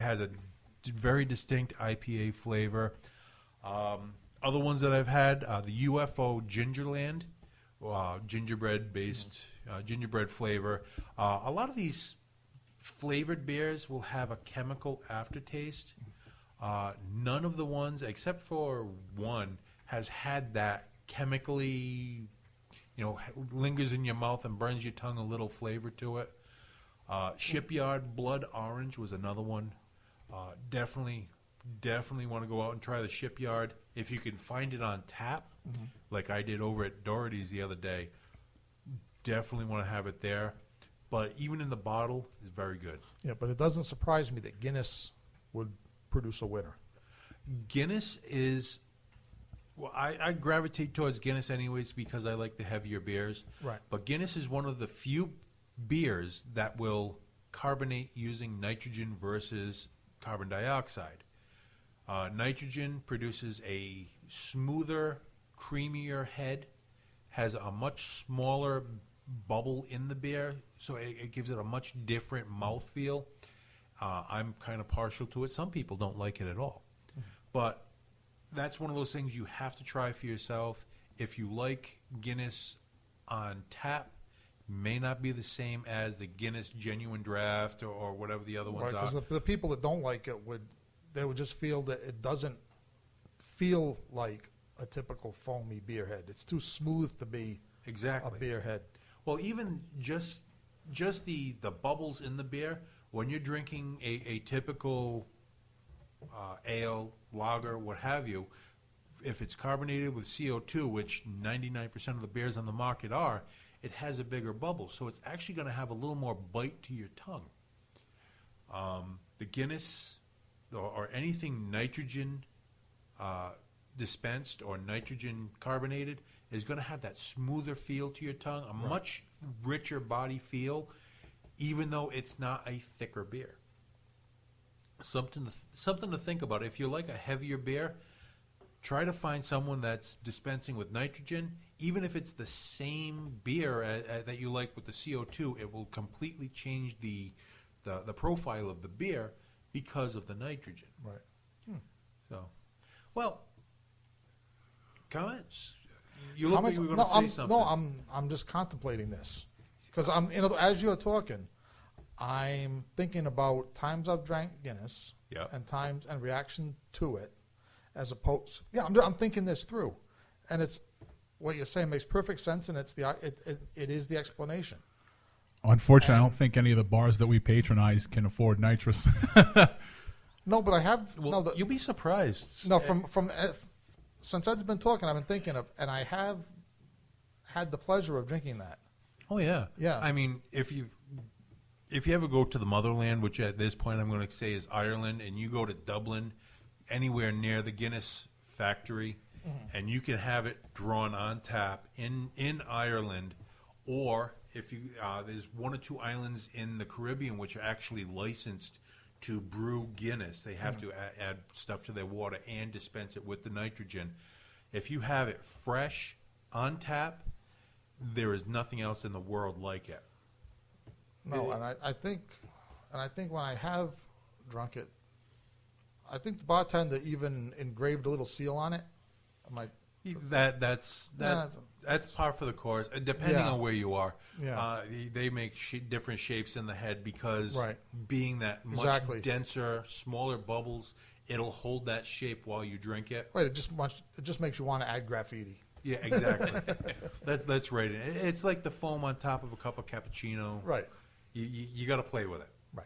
has a very distinct IPA flavor. Other ones that I've had, the UFO Gingerland, gingerbread-based gingerbread flavor. A lot of these flavored beers will have a chemical aftertaste. None of the ones, except for one, has had that chemically, lingers in your mouth and burns your tongue a little flavor to it. Shipyard Blood Orange was another one. Definitely want to go out and try the Shipyard. If you can find it on tap, like I did over at Doherty's the other day, definitely want to have it there. But even in the bottle, it's very good. Yeah, but it doesn't surprise me that Guinness would produce a winner. Guinness is... Well, I gravitate towards Guinness anyways because I like the heavier beers. Right. But Guinness is one of the few beers that will carbonate using nitrogen versus carbon dioxide. Nitrogen produces a smoother, creamier head, has a much smaller bubble in the beer, so it gives it a much different mouthfeel. I'm kind of partial to it. Some people don't like it at all. But that's one of those things you have to try for yourself. If you like Guinness on tap, may not be the same as the Guinness Genuine Draft or whatever the other ones are. Because the people that don't like it would just feel that it doesn't feel like a typical foamy beer head. It's too smooth to be a beer head. Well, even just the bubbles in the beer, when you're drinking a typical ale, lager, what have you, if it's carbonated with CO2, which 99% of the beers on the market are, it has a bigger bubble. So it's actually going to have a little more bite to your tongue. The Guinness or anything nitrogen dispensed or nitrogen carbonated is going to have that smoother feel to your tongue, a much richer body feel, even though it's not a thicker beer. Something to think about. If you like a heavier beer, try to find someone that's dispensing with nitrogen. Even if it's the same beer that you like with the CO2, it will completely change the profile of the beer because of the nitrogen. Right. So, well, comments? You look like you were going to say something. No, I'm just contemplating this because as you're talking, I'm thinking about times I've drank Guinness and times and reaction to it, as opposed. Yeah, I'm thinking this through, and it's what you're saying makes perfect sense, and it is the explanation. Unfortunately, I don't think any of the bars that we patronize can afford nitrous. No, but I have. Well, you'll be surprised. No, from since Ed's been talking, I've been thinking of, and I have had the pleasure of drinking that. Oh yeah, yeah. I mean, if you ever go to the motherland, which at this point I'm going to say is Ireland, and you go to Dublin, anywhere near the Guinness factory, and you can have it drawn on tap in Ireland, or if you there's one or two islands in the Caribbean which are actually licensed to brew Guinness. They have to add stuff to their water and dispense it with the nitrogen. If you have it fresh on tap, there is nothing else in the world like it. No, and I think when I have drunk it, I think the bartender even engraved a little seal on it. I'm like, that's par for the course, depending on where you are. Yeah. They make different shapes in the head because being that much denser, smaller bubbles, it'll hold that shape while you drink it. Right. It just makes you want to add graffiti. Yeah, exactly. That's right. It's like the foam on top of a cup of cappuccino. Right. You got to play with it. Right.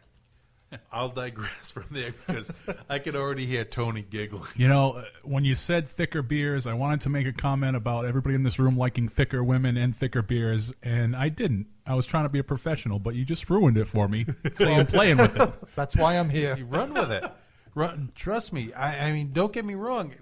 I'll digress from there because I could already hear Tony giggling. You know, when you said thicker beers, I wanted to make a comment about everybody in this room liking thicker women and thicker beers, and I didn't. I was trying to be a professional, but you just ruined it for me. So I'm playing with it. That's why I'm here. You run with it. Trust me. I mean, don't get me wrong.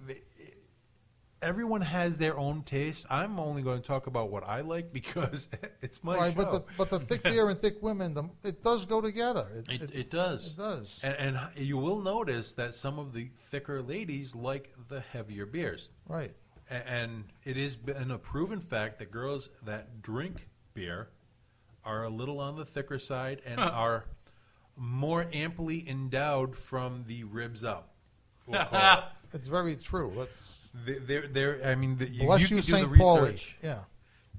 Everyone has their own taste. I'm only going to talk about what I like because it's my show. But the thick beer and thick women, it does go together. It does. It does. And you will notice that some of the thicker ladies like the heavier beers. Right. And it has been a proven fact that girls that drink beer are a little on the thicker side and are more amply endowed from the ribs up. It's very true. I mean, bless you you, can do the St. Pauli. research. Yeah.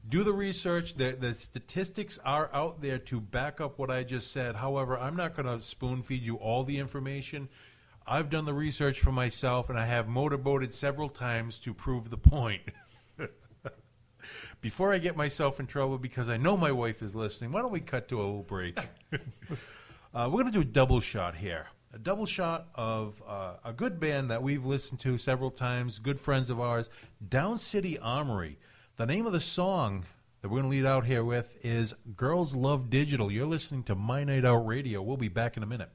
Do the research. The statistics are out there to back up what I just said. However, I'm not going to spoon feed you all the information. I've done the research for myself, and I have motorboated several times to prove the point. Before I get myself in trouble, because I know my wife is listening, why don't we cut to a little break? We're going to do a double shot here. A double shot of a good band that we've listened to several times, good friends of ours, Down City Armory. The name of the song that we're going to lead out here with is Girls Love Digital. You're listening to My Night Out Radio. We'll be back in a minute.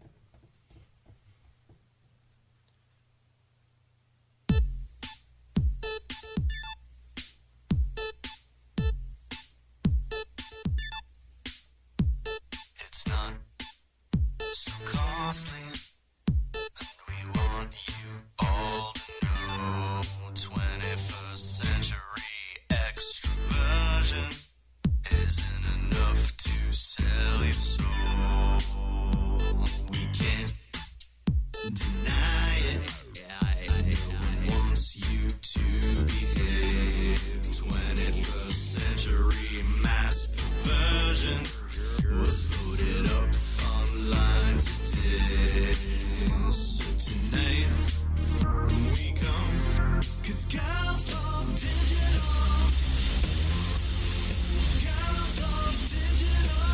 It's not so costly, and we want you all to know 21st century extroversion isn't enough to sell your soul. We can't deny it. No one wants you to behave. 21st century mass perversion was voted up online today. So tonight we come, 'cause girls love digital. Girls love digital.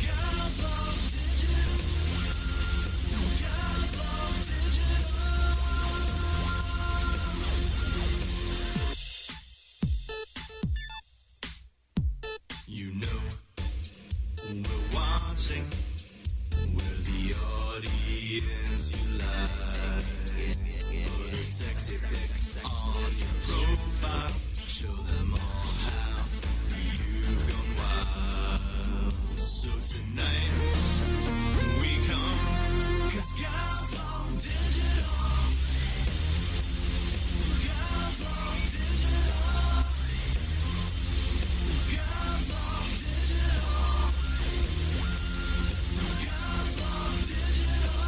Girls love digital. Girls love digital. You know we're watching. We're the audience you like. Put a sexy pic on your profile. Show them all how you've gone wild. So tonight we come, 'cause girls love digital. Girls love digital. Girls love digital. Girls love digital.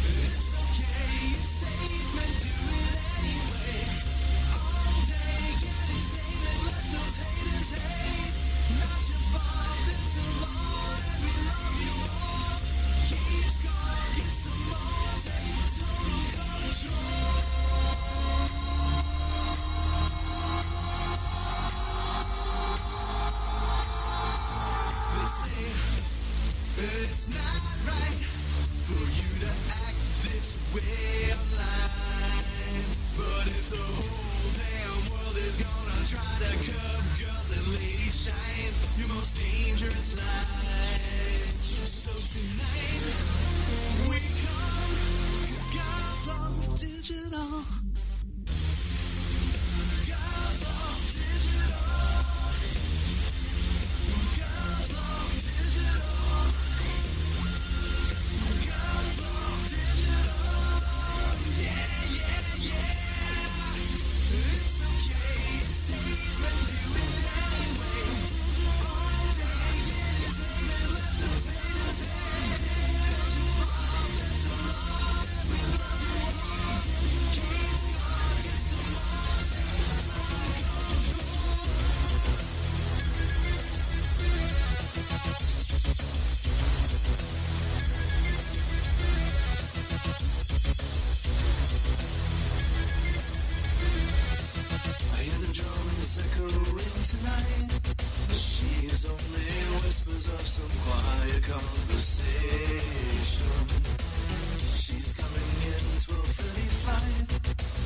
It's okay, it's safe, and do it anyway. All day getting statement, let those haters hate. Not your fault, there's a law, and we love you all. Keep score, get some more, take total control. They say it's not right for you to act this way online. But if the whole damn world is gonna try to curb girls and ladies shine, your most dangerous life. So tonight we come, 'cause girls love digital. Girls love digital. Girls love digital. Girls love digital. Yeah, yeah, yeah. It's okay, it's safe, and do it anyway. All day getting statement, let those haters hate. Not your fault, there's a law, and we love you all. Keep score, get some more, take total control. I hear the drums echoing tonight. She's only whispers of some quiet conversation. She's coming in 12:30 flight.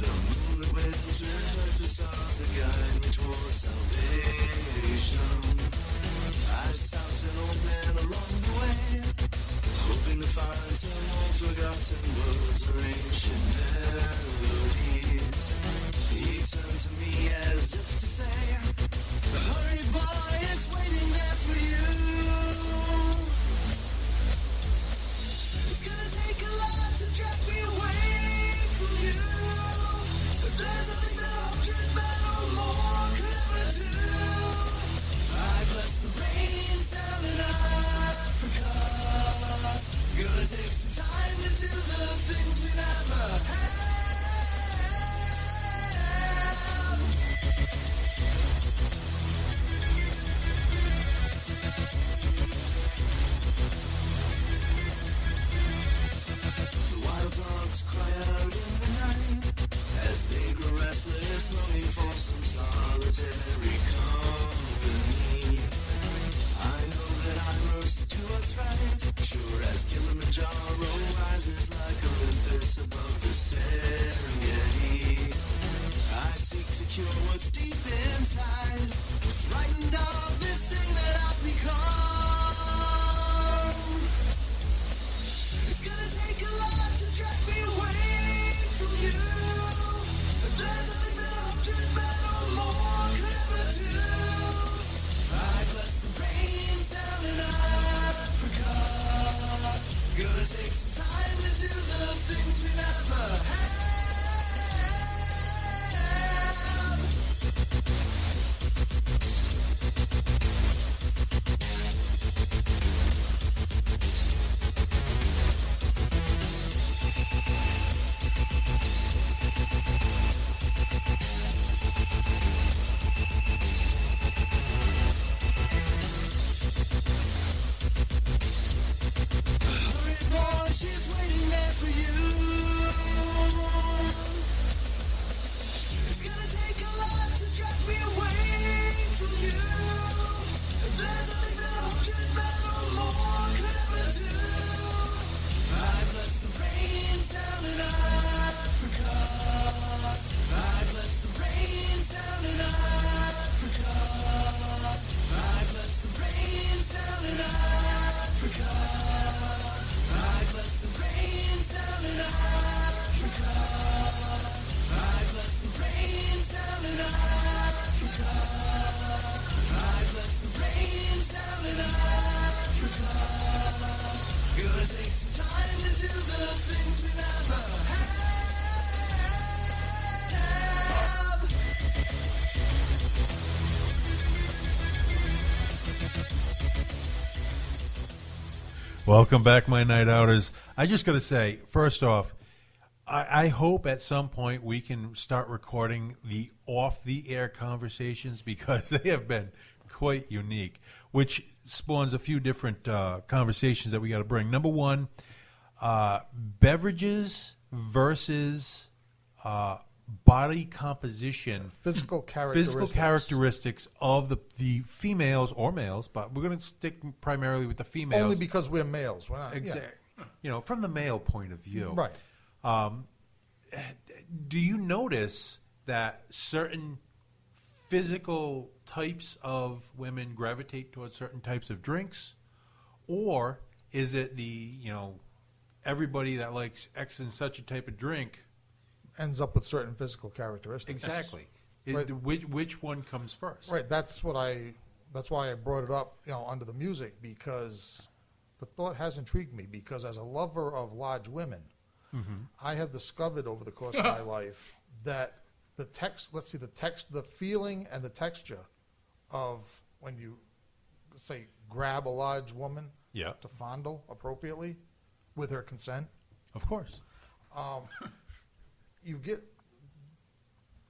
The moonlit winds reflect the stars that guide me towards salvation. I stopped an old man along the way, hoping to find some old forgotten words or ancient melodies. He turned to me as if to say, hurry boy, it's waiting there for you. It's gonna take a lot to drag me away from you. There's nothing that 100 men or more could ever do. I Kilimanjaro rises like Olympus above the Serengeti. I seek to cure what's deep inside, frightened of this thing that I've become. It's gonna take a lot to drag me away from you. There's nothing that 100 men or more could ever do. I bless the rains down in Africa. Gonna take some time to do the things we never had. She's waiting there for you. It's gonna take a lot to drag me away from you. There's nothing that 100 men or more could ever do. I bless the rains down in Africa. I bless the rains down in Africa. I bless the rains down in Africa. I bless the rains down in Africa. I bless the rains down in Africa. I bless the rains down in Africa. Gonna take some time to do the things we never have. Welcome back, my night outers. I just got to say, first off, I hope at some point we can start recording the off-the-air conversations because they have been quite unique, which spawns a few different conversations that we got to bring. Number one, beverages versus body composition, Physical characteristics of the females or males, but we're going to stick primarily with the females. Only because we're males. We're not, Exactly. yeah. You know, from the male point of view. Right. Do you notice that certain physical types of women gravitate towards certain types of drinks? Or is it everybody that likes X and such a type of drink Ends up with certain physical characteristics. exactly? Right. Which one comes first? Right. That's why I brought it up, under the music, because the thought has intrigued me. Because as a lover of large women, I have discovered over the course of my life that the feeling and the texture of when you say grab a large woman Yeah, to fondle appropriately with her consent, of course.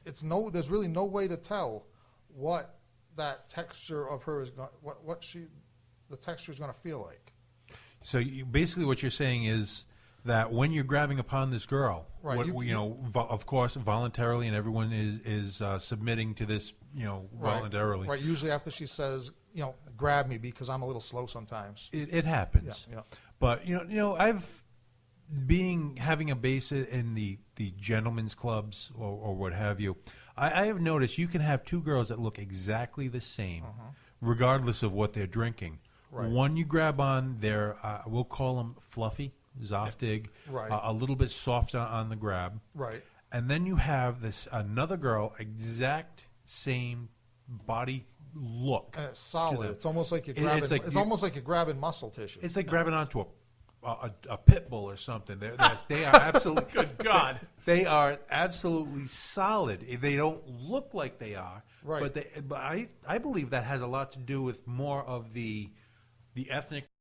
there's really no way to tell what that texture of her is going, the texture is going to feel like. So basically what you're saying is that when you're grabbing upon this girl, Right, of course, voluntarily, and everyone is submitting to this, voluntarily. Right. Usually after she says, grab me because I'm a little slow sometimes. It happens. Yeah. But having a base in the gentlemen's clubs or what have you, I have noticed you can have two girls that look exactly the same, regardless of what they're drinking. Right. One you grab on, they're we'll call them fluffy, zoftig, Right. A little bit soft on the grab, Right. and then you have another girl, exact same body look. And it's solid. them. It's almost like you're It's grabbing. like It's you- almost like you're grabbing muscle tissue. It's like grabbing onto a pit bull or something. They are absolutely good God. They are absolutely solid. They don't look like they are, Right. But I believe that has a lot to do with more of the ethnic